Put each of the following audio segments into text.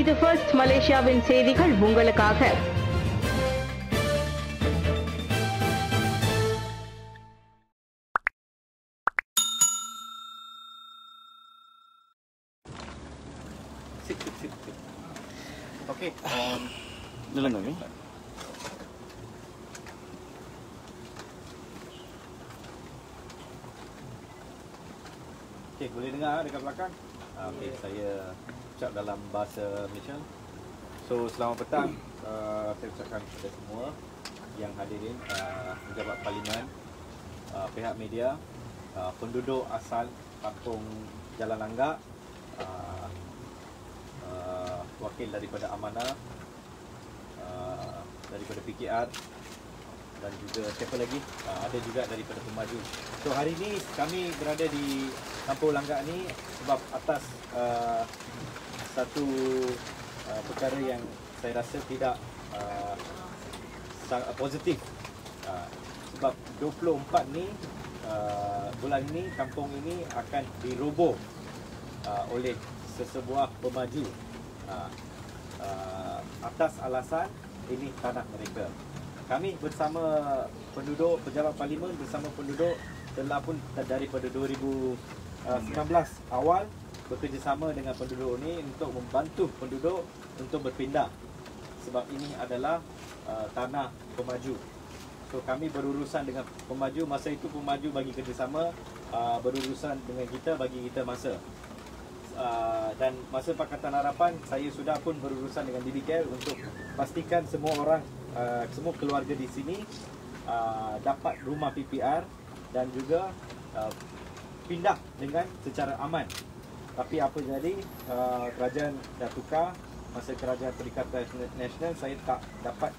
இது ஃபர்ஸ்ட் மலேசியாவின் செய்திகள் உங்களுக்காக. Okey. Jalan lagi. Okey, boleh dengar dekat belakang? Okey, saya ucap dalam bahasa Malaysia. So, selamat petang. Saya ucapkan kepada semua yang hadirin, pejabat parlimen, pihak media, penduduk asal kampung Jalan Langgak, wakil daripada Amanah, daripada PKR, dan juga siapa lagi? Ada juga daripada Pemaju. So hari ini kami berada di Kampung Langgak ni sebab atas satu perkara yang saya rasa tidak sangat positif. Sebab 24 ni bulan ini kampung ini akan diroboh oleh sesebuah pemaju atas alasan ini tanah mereka. Kami bersama penduduk, pejabat parlimen bersama penduduk telah pun daripada 2019 awal bekerjasama dengan penduduk ini untuk membantu penduduk untuk berpindah, sebab ini adalah tanah pemaju. So kami berurusan dengan pemaju, masa itu pemaju bagi kerjasama, berurusan dengan kita, bagi kita masa. Dan masa Pakatan Harapan saya sudah pun berurusan dengan DBKL untuk pastikan semua orang, semua keluarga di sini dapat rumah PPR dan juga pindah dengan secara aman. Tapi apa jadi, kerajaan dah tukar. Masa kerajaan Perikatan Nasional saya tak dapat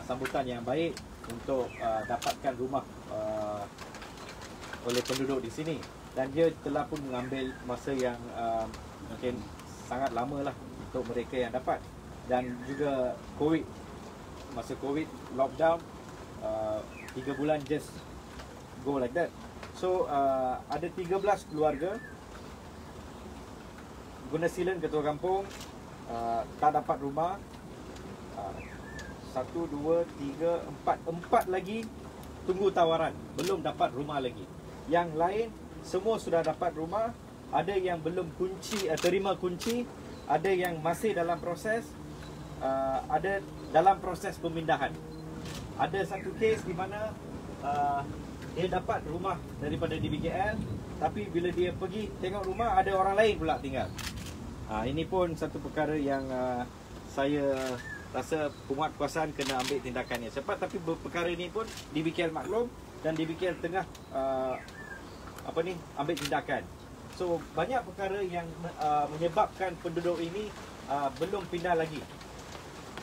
sambutan yang baik untuk dapatkan rumah oleh penduduk di sini. Dan dia telah pun mengambil masa yang mungkin sangat lama lah untuk mereka yang dapat. Dan juga COVID, masa COVID lockdown 3 bulan just go like that. So ada 13 keluarga guna silen ketua kampung tak dapat rumah. 1, 2, 3, 4 lagi tunggu tawaran, belum dapat rumah lagi. Yang lain semua sudah dapat rumah. Ada yang belum terima kunci, ada yang masih dalam proses, ada dalam proses pemindahan. Ada satu kes di mana dia dapat rumah daripada DBKL, tapi bila dia pergi tengok rumah ada orang lain pula tinggal. Ini pun satu perkara yang saya rasa penguatkuasaan kena ambil tindakannya cepat. Tapi perkara ini pun DBKL maklum dan DBKL tengah ambil tindakan. So banyak perkara yang menyebabkan penduduk ini belum pindah lagi.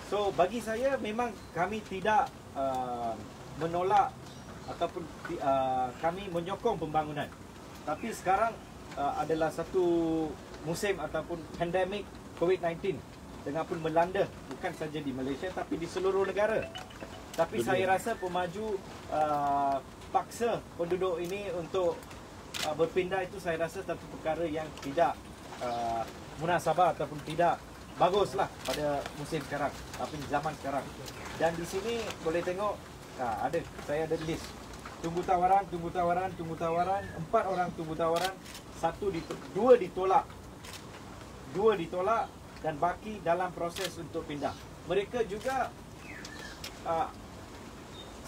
So bagi saya memang kami tidak menolak ataupun kami menyokong pembangunan. Tapi sekarang adalah satu musim ataupun pandemik COVID-19 tengah pun melanda bukan saja di Malaysia tapi di seluruh negara. Tapi saya rasa pemaju paksa penduduk ini untuk berpindah, itu saya rasa satu perkara yang tidak munasabah ataupun tidak baguslah pada musim sekarang, tapi zaman sekarang. Dan di sini boleh tengok saya ada list. Tunggu tawaran, 4 orang tunggu tawaran, 2 ditolak. 2 ditolak dan baki dalam proses untuk pindah. Mereka juga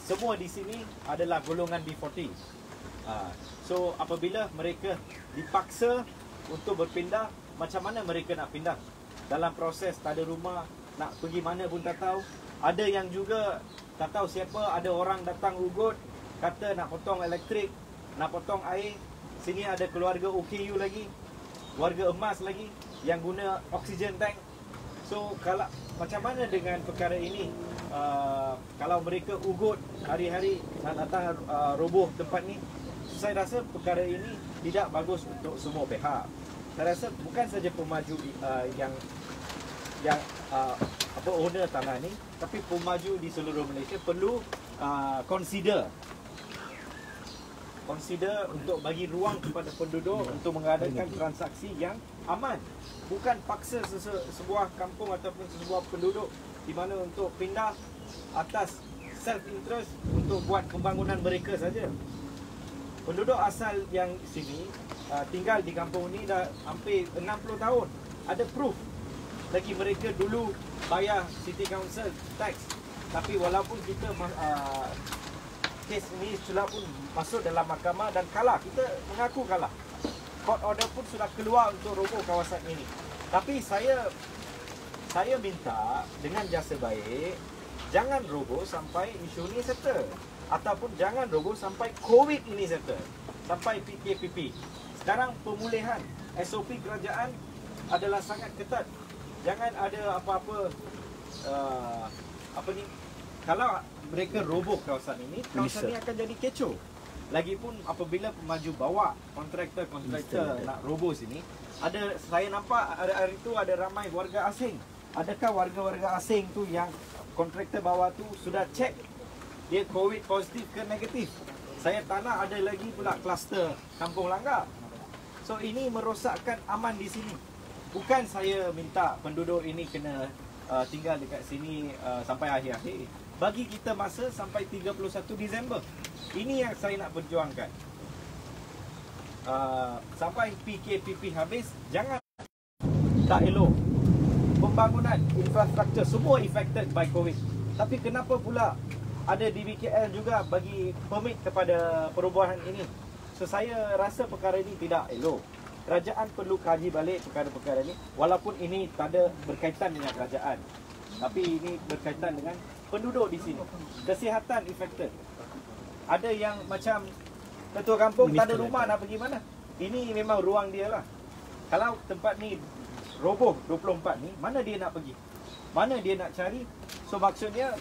semua di sini adalah golongan B40. So apabila mereka dipaksa untuk berpindah, macam mana mereka nak pindah? Dalam proses tak ada rumah, nak pergi mana pun tak tahu. Ada yang juga tak tahu siapa, ada orang datang ugut kata nak potong elektrik, nak potong air. Sini ada keluarga OKU lagi, warga emas lagi yang guna oksigen tank. So kalau macam mana dengan perkara ini? Kalau mereka ugut hari-hari nak datang roboh tempat ni, saya rasa perkara ini tidak bagus untuk semua pihak. Saya rasa bukan saja pemaju yang owner tanah ni, tapi pemaju di seluruh Malaysia perlu consider consider untuk bagi ruang kepada penduduk untuk mengadakan transaksi yang aman. Bukan paksa sebuah kampung ataupun sebuah penduduk di mana untuk pindah atas self-interest untuk buat pembangunan mereka saja. Penduduk asal yang sini tinggal di kampung ni dah hampir 60 tahun. Ada proof. Lagi mereka dulu bayar City Council tax. Tapi walaupun kita kes ini sudah pun masuk dalam mahkamah dan kalah, kita mengaku kalah. Court order pun sudah keluar untuk roboh kawasan ini. Tapi saya minta dengan jasa baik, jangan roboh sampai isu ini settle. Ataupun jangan roboh sampai COVID ini settle. Sampai PKPP. Sekarang pemulihan SOP kerajaan adalah sangat ketat. Jangan ada apa-apa kalau mereka roboh kawasan ini akan jadi kecoh. Lagipun apabila pemaju bawa kontraktor nak roboh sini, saya nampak hari itu ada ramai warga asing. Adakah warga-warga asing tu yang kontraktor bawa tu sudah cek dia COVID positif ke negatif? Saya tak nak ada lagi pula kluster Kampung Langgar. So ini merosakkan aman di sini. Bukan saya minta penduduk ini kena tinggal dekat sini sampai akhir-akhir. Bagi kita masa sampai 31 Disember. Ini yang saya nak perjuangkan. Sampai PKPP habis, jangan tak elok. Pembangunan, infrastruktur, semua affected by COVID. Tapi kenapa pula ada DBKL juga bagi permit kepada perubahan ini? So saya rasa perkara ini tidak elok. Kerajaan perlu kaji balik perkara-perkara ini. Walaupun ini tak ada berkaitan dengan kerajaan, tapi ini berkaitan dengan penduduk di sini. Kesihatan affected. Ada yang macam ketua kampung tak ada rumah, nak pergi mana? Ini memang ruang dia lah. Kalau tempat ni roboh 24 ni, mana dia nak pergi? Mana dia nak cari? So maksudnya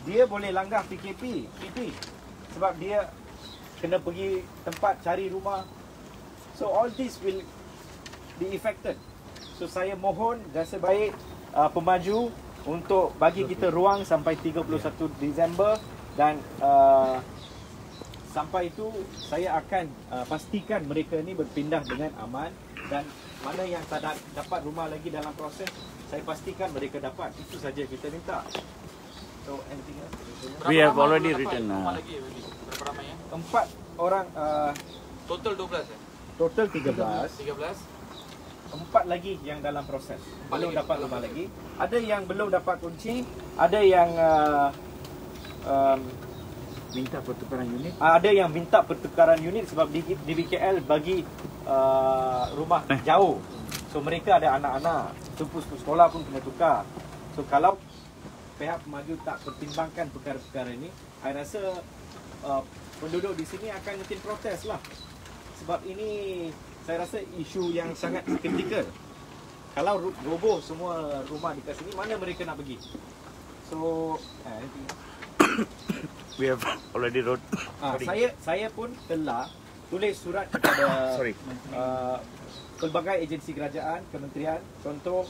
dia boleh langgar PKP sebab dia kena pergi tempat cari rumah. So all this will be affected. So saya mohon jasa baik pemaju untuk bagi kita ruang sampai 31 Disember dan sampai itu saya akan pastikan mereka ni berpindah dengan aman, dan mana yang tak dapat rumah lagi dalam proses, saya pastikan mereka dapat. Itu saja kita minta. So anything else? We have already written. Berapa ramai ya? 4 orang, Total 12 ya? total 13. 4 lagi yang dalam proses. Belum dapat rumah lagi. Ada yang belum dapat kunci, ada yang Minta pertukaran unit. ada yang minta pertukaran unit sebab DBKL bagi rumah jauh. So mereka ada anak-anak, sekolah pun kena tukar. So kalau pihak pemaju tak pertimbangkan perkara-perkara ini, saya rasa penduduk di sini akan mungkin protes lah. Sebab ini saya rasa isu yang sangat kritikal. Kalau roboh semua rumah di sini, mana mereka nak pergi? So We have already wrote. saya pun telah tulis surat kepada pelbagai agensi kerajaan, kementerian, contoh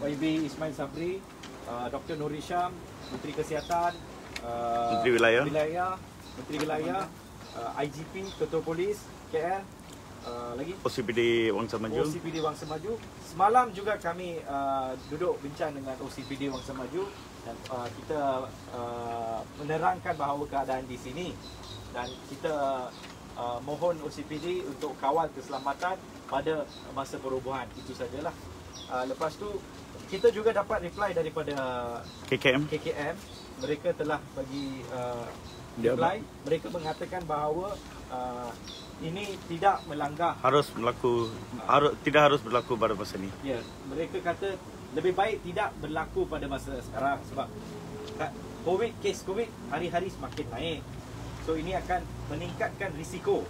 YB Ismail Sabri, Dr. Nur Hisham, Menteri Kesihatan, Menteri Wilayah, Menteri Wilayah, IGP, Ketua Polis KL, lagi OCPD Wangsa Maju. OCPD Wangsa Maju. Semalam juga kami duduk bincang dengan OCPD Wangsa Maju dan kita menerangkan bahawa keadaan di sini, dan kita mohon OCPD untuk kawal keselamatan pada masa perubahan. Itu sajalah. Lepas tu kita juga dapat reply daripada KKM. Mereka telah bagi reply. Mereka mengatakan bahawa ini tidak melanggar, tidak harus berlaku pada masa ini. ya, mereka kata lebih baik tidak berlaku pada masa sekarang sebab kes COVID hari-hari semakin naik. So ini akan meningkatkan risiko.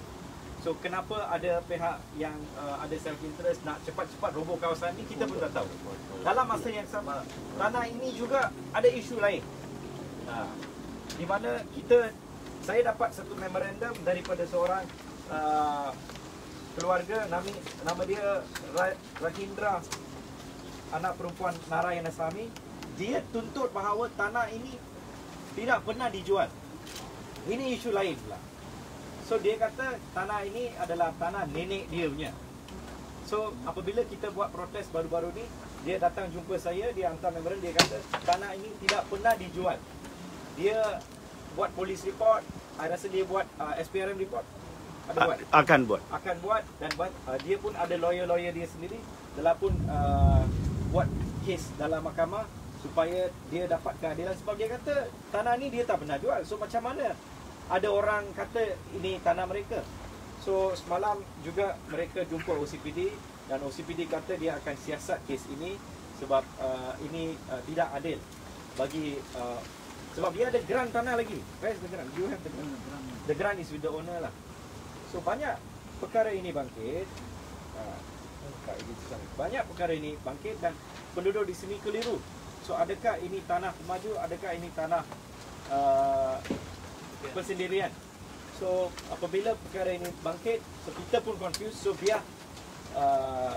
So kenapa ada pihak yang ada self interest nak cepat-cepat roboh kawasan ini, kita pun tak tahu. Dalam masa yang sama, tanah ini juga ada isu lain. Di mana saya dapat satu memorandum daripada seorang keluarga, nama dia Rahindra, anak perempuan Narayan Aslami. Dia tuntut bahawa tanah ini tidak pernah dijual. Ini isu lain pula. So dia kata tanah ini adalah tanah nenek dia punya. So apabila kita buat protes baru-baru ni, dia datang jumpa saya, dia hantar memorandum, dia kata tanah ini tidak pernah dijual. Dia buat polis report, I rasa dia buat SPRM report. Ada buat? Akan buat. Akan buat dan dia pun ada lawyer-lawyer dia sendiri telah pun buat kes dalam mahkamah supaya dia dapat keadilan, sebab dia kata tanah ni dia tak pernah jual. So macam mana ada orang kata ini tanah mereka? So semalam juga mereka jumpa OCPD dan OCPD kata dia akan siasat kes ini sebab ini tidak adil bagi sebab dia ada grant tanah lagi. Where's the grant? You have the grant. The grant is with the owner lah. So banyak perkara ini bangkit. Banyak perkara ini bangkit dan penduduk di sini keliru. So adakah ini tanah pemaju, adakah ini tanah persendirian? So apabila perkara ini bangkit, so kita pun confused. So biar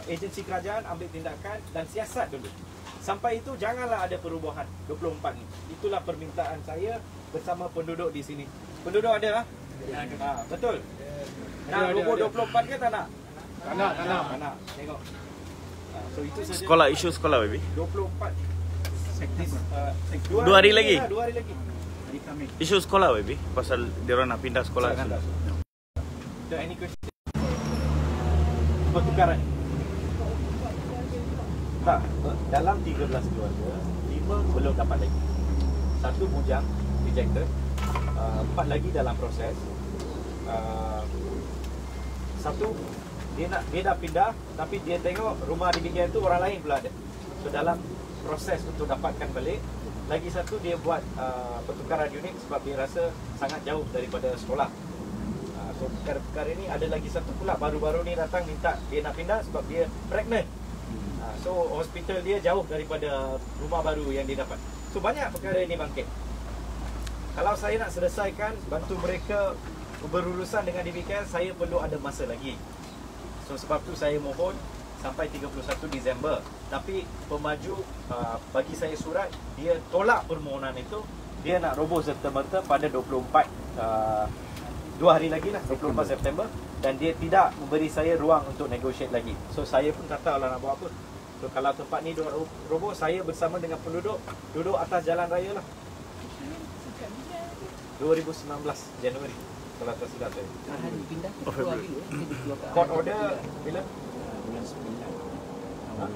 agensi kerajaan ambil tindakan dan siasat dulu. Sampai itu janganlah ada perubahan 24 ni. Itulah permintaan saya bersama penduduk di sini. Penduduk ada lah? Betul. Nak roboh 24 ke tak nak? Tak nak. Tengok. So itu saja. Sekolah, isu sekolah baby. 24 Dua hari lagi? 2 hari lagi. Isu sekolah baby. Pasal dia orang nak pindah sekolah kan. So any question? Pertukaran. Tak, dalam 13 keluarga, 5 belum dapat lagi. 1 bujang rejected, 4 lagi dalam proses. 1 dia dah pindah, tapi dia tengok rumah dibikin tu orang lain pula ada. So dalam proses untuk dapatkan balik. Lagi 1 dia buat pertukaran unit sebab dia rasa sangat jauh daripada sekolah. So perkara ini ada lagi 1 pula baru-baru ni datang minta dia nak pindah sebab dia pregnant. So hospital dia jauh daripada rumah baru yang dia dapat. So banyak perkara ini bangkit. Kalau saya nak selesaikan, bantu mereka berurusan dengan DBKL, saya perlu ada masa lagi. So sebab tu saya mohon sampai 31 Disember. Tapi pemaju bagi saya surat, dia tolak permohonan itu. Dia nak roboh serta-merta pada 24 2 hari lagi lah, 24 September. Dan dia tidak memberi saya ruang untuk negotiate lagi. So saya pun tak tahu lah nak buat apa. So kalau tempat ni roboh, saya bersama dengan penduduk duduk atas jalan raya lah. 2019 Januari kalau tak silap saya. Hari pindah ke Februari. Court order bila? Bulan 9 tahun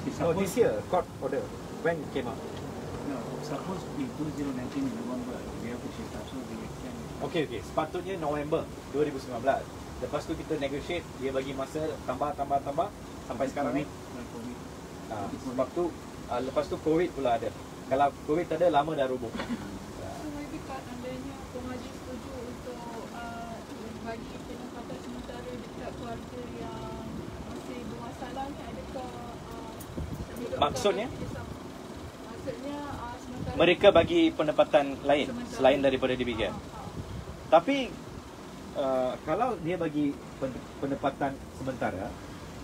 2019. No, this year court order. When it came out? No, suppose in 2019 November we have to shift up, so we can. Okay. Sepatutnya November 2019. Lepas tu kita negotiate, dia bagi masa tambah sampai sekarang ni. Sebab tu lepas tu COVID pula ada. Kalau COVID tak ada, lama dah roboh. Maybe kat andainya pemaju setuju untuk bagi penempatan sementara dekat keluarga yang masih bermasalah ni, adakah Maksudnya? Maksudnya sementara Mereka bagi penempatan lain selain daripada DBKL. Tapi kalau dia bagi penempatan sementara,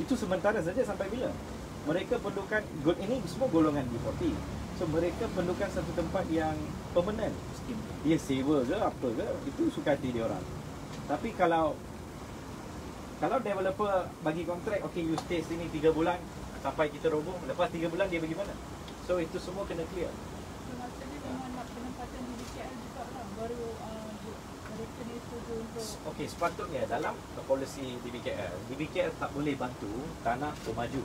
itu sementara saja sampai bila? Mereka perlukan, ini semua golongan B40. So mereka perlukan satu tempat yang permanent. Dia sewa ke apa ke, itu suka hati dia orang. Tapi kalau developer bagi kontrak, okay you stay sini 3 bulan sampai kita roboh, lepas 3 bulan dia bagi mana? So itu semua kena clear. maksudnya dengan nak penempatan di DKL juga lah, baru mereka ni setuju untuk Okey, sepatutnya dalam polisi DBKL tak boleh bantu tanah pemaju.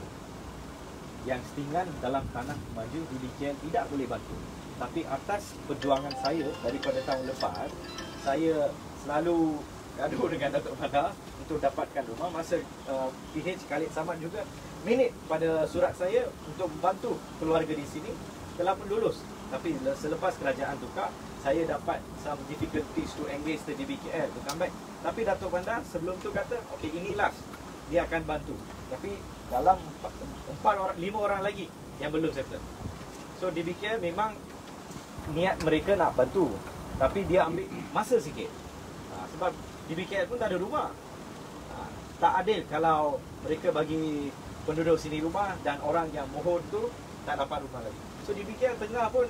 Yang setinggan dalam tanah pemaju DBKL tidak boleh bantu. Tapi atas perjuangan saya daripada tahun lepas, saya selalu gaduh dengan Datuk Badar untuk dapatkan rumah. Masa PH Khalid Samad juga minit pada surat saya untuk membantu keluarga di sini, telah pun lulus. Tapi selepas kerajaan tukar, saya dapat some difficulties to engage the DBKL to come back. Tapi Datuk Bandar sebelum tu kata, okay ini last, dia akan bantu. Tapi dalam 5 orang lagi yang belum settle. So DBKL memang niat mereka nak bantu, tapi dia ambil masa sikit. Sebab DBKL pun tak ada rumah. Tak adil kalau mereka bagi penduduk sini rumah dan orang yang mohon tu tak dapat rumah lagi. So DBKL tengah pun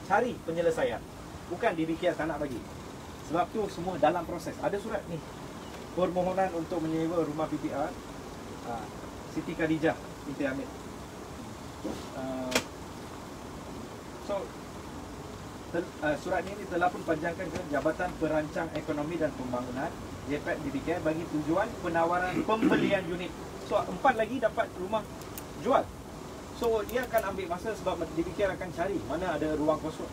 cari penyelesaian. Bukan DBKL tak nak bagi. Sebab tu semua dalam proses. Ada surat ni. Permohonan untuk menyewa rumah PPR. Siti Khadijah binti Hamid. Surat ini telah pun panjangkan ke Jabatan Perancang Ekonomi dan Pembangunan JPET DBK bagi tujuan penawaran pembelian unit. So 4 lagi dapat rumah jual. So dia akan ambil masa sebab DBK akan cari mana ada ruang kosong.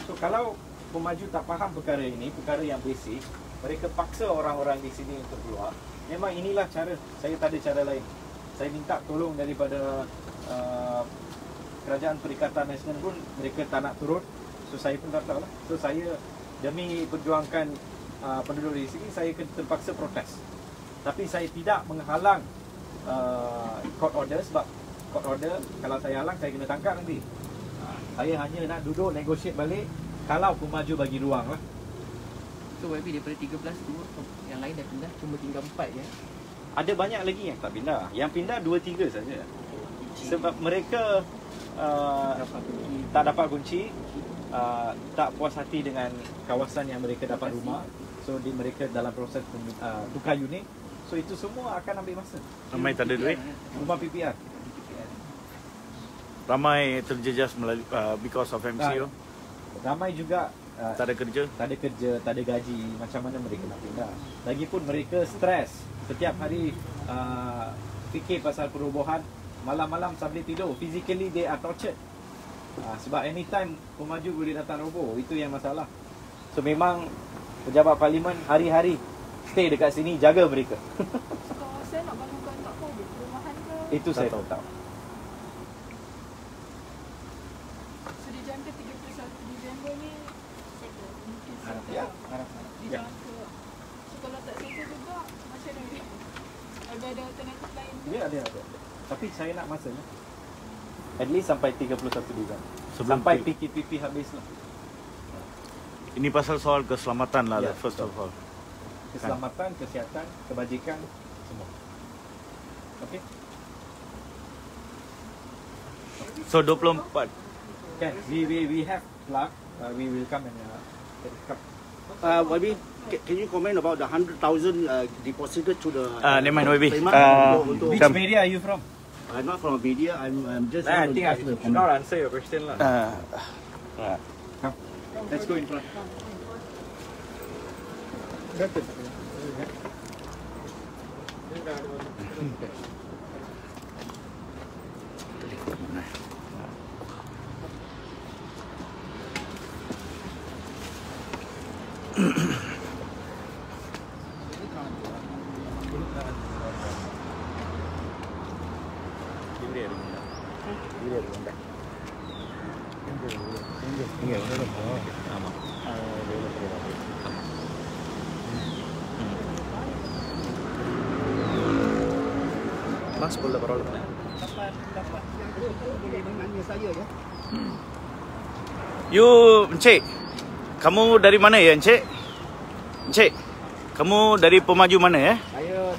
So kalau pemaju tak faham perkara ini, perkara yang basic, mereka paksa orang-orang di sini untuk keluar. Memang inilah cara, saya tak ada cara lain. Saya minta tolong daripada Kerajaan Perikatan Nasional pun mereka tak nak turun. So saya pun tak tahu lah. So saya demi perjuangkan penduduk di sini, saya terpaksa protes. Tapi saya tidak menghalang court order sebab court order kalau saya halang saya kena tangkap nanti. Saya hanya nak duduk negotiate balik kalau pemaju bagi ruang lah. So YB daripada 13 tu yang lain dah pindah cuma tinggal 4 je. Ada banyak lagi yang tak pindah. Yang pindah 2-3 saja. Sebab mereka tak dapat kunci, tak puas hati dengan kawasan yang mereka dapat rumah. So mereka dalam proses tukar unit. So itu semua akan ambil masa. Ramai tak ada duit. Rumah PPR. Ramai terjejas melalui because of MCO. Ramai juga Tak ada kerja. tak ada kerja, tak ada gaji. Macam mana mereka nak pindah? Lagipun mereka stres. Setiap hari fikir pasal perubahan. Malam-malam sambil tidur. Physically they are tortured. Sebab anytime pemaju boleh datang roboh. Itu yang masalah. So memang pejabat parlimen hari-hari stay dekat sini, jaga mereka. Kalau saya nak bangunkan tak tahu perumahan ke. Itu saya tahu. So dijangka 31 Disember ni mungkin settle. Ya, harap. Ya. Dijangka. So kalau tak settle juga macam mana? Ada alternatif lain ke? Ya, ada. Tapi saya nak masanya. At least sampai 31 Disember. Sebelum Sampai tu. PKPP habis lah. Ini pasal soal keselamatan lah, Ya, first of all. Keselamatan, kesihatan, kebajikan, semua. Okey? So 24. Kan, we have plug. We will come and come. YB, can you comment about the 100,000 deposited to the Never mind, YB. payment untuk Which media are you from? I'm not from a media. I'm just. I think I should not answer your question lah. Come. Let's go in front. Mas, boleh parole. boleh menanya saya ya. You, Encik, kamu dari mana ya, Encik? Encik, kamu dari pemaju mana ya? Saya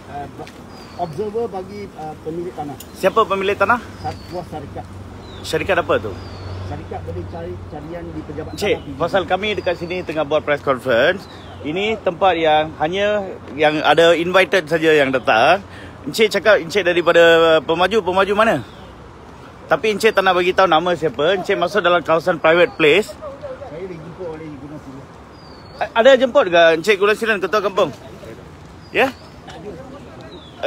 observer bagi pemilik tanah. Siapa pemilik tanah? Sebuah syarikat. Syarikat apa tu? Syarikat boleh cari carian di pejabat Encik, tanah. pasal kami dekat sini tengah buat press conference. Ini tempat yang hanya yang ada invited saja yang datang. Encik cakap Encik daripada pemaju mana? Tapi Encik tak nak bagi tahu nama siapa. Encik masuk dalam kawasan private place. Saya dijemput oleh Guna Sila. Ada jemput ke Encik Gulasilan, ketua kampung? Ya?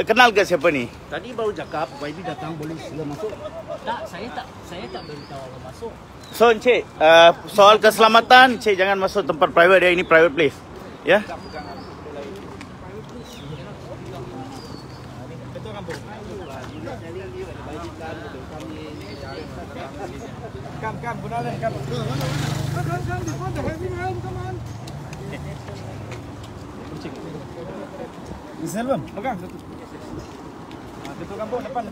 Kenal ke siapa ni? Tadi baru cakap YB datang boleh sila masuk. Saya tak beritahu orang masuk. So Encik, soal keselamatan, Encik jangan masuk tempat private ya. Ini private place. Ya? Come, Gunalan, come. Selvam, pegang. Ketua kampung depan.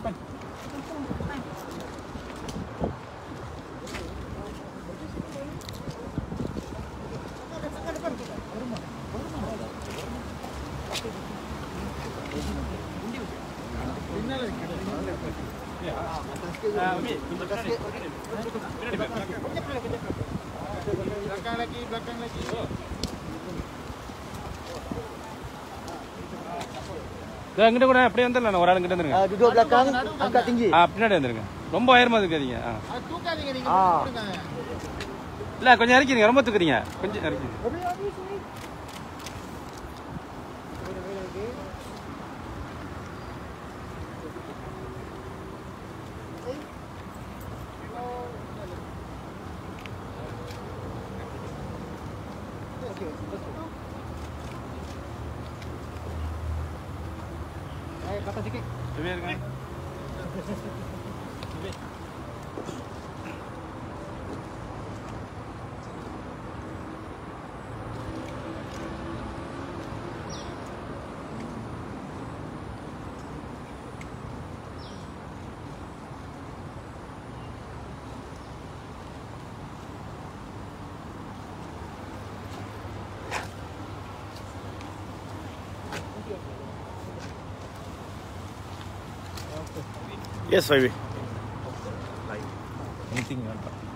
Belakang lagi. இங்கிட்ட கூட அப்படியே வந்துடலாம், ஒரு ஆள் கிட்ட வந்துருங்க. Duduk belakang, angkat tinggi. பின்னாடி வந்துருங்க. ரொம்ப உயரமா இருக்காதீங்க. தூக்காதீங்க நீங்க கொடுங்க. இல்ல கொஞ்சம் இறக்கிடுங்க, ரொம்ப தூக்குறீங்க, கொஞ்சம் இறக்கிடுங்க. Kata sikit. Lebih kan? Yes, baby. Anything you want?